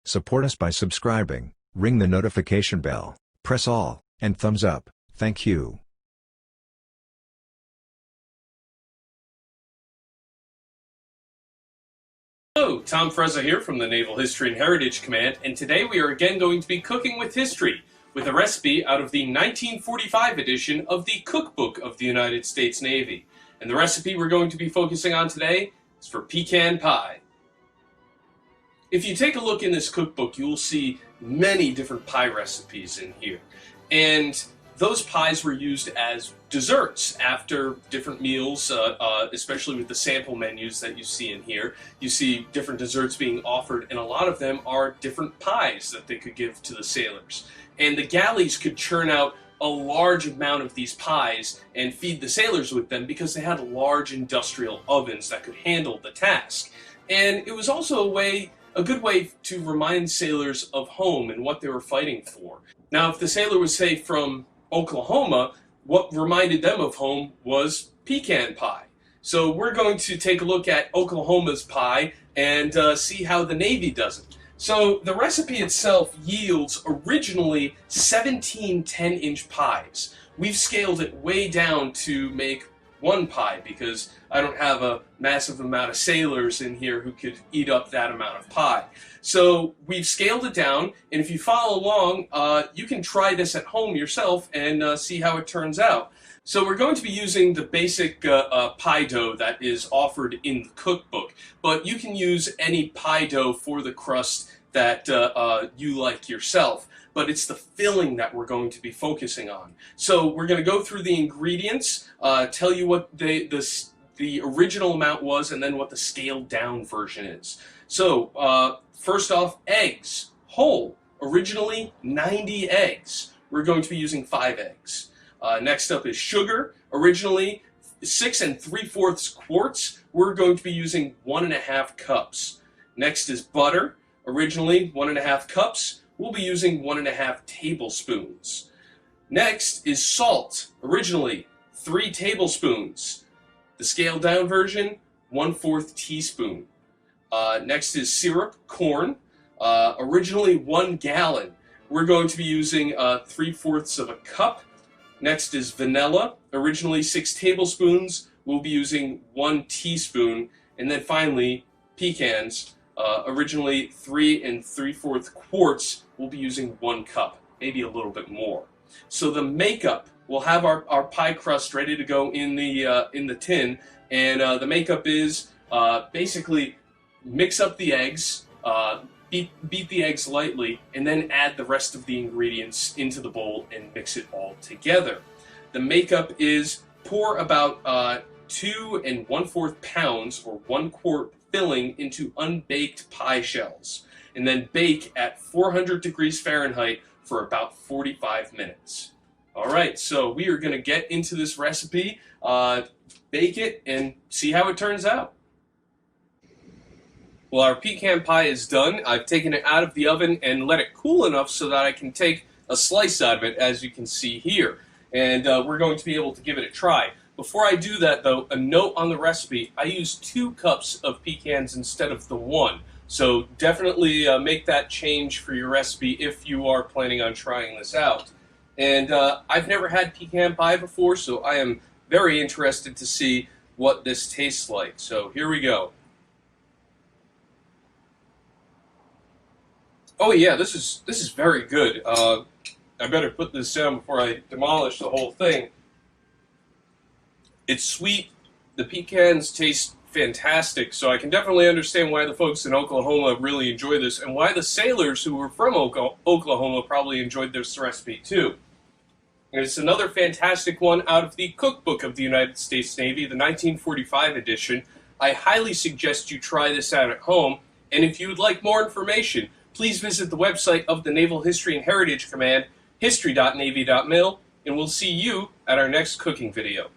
Support us by subscribing, ring the notification bell, press all, and thumbs up. Thank you. Hello, Tom Frezza here from the Naval History Heritage Command, and today we are again going to be cooking with history, with a recipe out of the 1945 edition of the Cookbook of the United States Navy. And the recipe we're going to be focusing on today is for pecan pie. If you take a look in this cookbook, you will see many different pie recipes in here. And those pies were used as desserts after different meals, especially with the sample menus that you see in here. You see different desserts being offered, and a lot of them are different pies that they could give to the sailors. And the galleys could churn out a large amount of these pies and feed the sailors with them because they had large industrial ovens that could handle the task. And it was also a good way to remind sailors of home and what they were fighting for. Now, if the sailor was, say, from Oklahoma, what reminded them of home was pecan pie. So we're going to take a look at Oklahoma's pie and see how the Navy does it. So the recipe itself yields originally 17 10-inch pies. We've scaled it way down to make one pie because I don't have a massive amount of sailors in here who could eat up that amount of pie. So we've scaled it down, and if you follow along, you can try this at home yourself and see how it turns out. So we're going to be using the basic pie dough that is offered in the cookbook, but you can use any pie dough for the crust that you like yourself. But it's the filling that we're going to be focusing on. So we're going to go through the ingredients, tell you what the original amount was, and then what the scaled down version is. So first off, eggs, whole, originally 90 eggs. We're going to be using 5 eggs. Next up is sugar, originally 6 3/4 quarts. We're going to be using 1½ cups. Next is butter, originally 1½ cups. We'll be using 1½ tablespoons. Next is salt, originally 3 tablespoons. The scaled down version, 1/4 teaspoon. Next is syrup, corn, originally 1 gallon. We're going to be using 3/4 cup. Next is vanilla, originally 6 tablespoons. We'll be using 1 teaspoon. And then finally, pecans, originally 3 3/4 quarts. We'll be using 1 cup, maybe a little bit more. So the makeup, we'll have our pie crust ready to go in the tin, and the makeup is basically mix up the eggs, beat the eggs lightly, and then add the rest of the ingredients into the bowl and mix it all together. The makeup is pour about 2 1/4 pounds or 1 quart filling into unbaked pie shells, and then bake at 400 degrees Fahrenheit for about 45 minutes. All right, so we are going to get into this recipe, bake it, and see how it turns out. Well, our pecan pie is done. I've taken it out of the oven and let it cool enough so that I can take a slice out of it, as you can see here. And we're going to be able to give it a try. Before I do that, though, a note on the recipe: I used 2 cups of pecans instead of the 1. So definitely make that change for your recipe if you are planning on trying this out. And I've never had pecan pie before, so I am very interested to see what this tastes like. So here we go. Oh yeah, this is very good. I better put this down before I demolish the whole thing. It's sweet. The pecans taste fantastic, so I can definitely understand why the folks in Oklahoma really enjoy this, and why the sailors who were from Oklahoma probably enjoyed this recipe too. And it's another fantastic one out of the Cookbook of the United States Navy, the 1945 edition. I highly suggest you try this out at home, and if you would like more information, please visit the website of the Naval History and Heritage Command, history.navy.mil, and we'll see you at our next cooking video.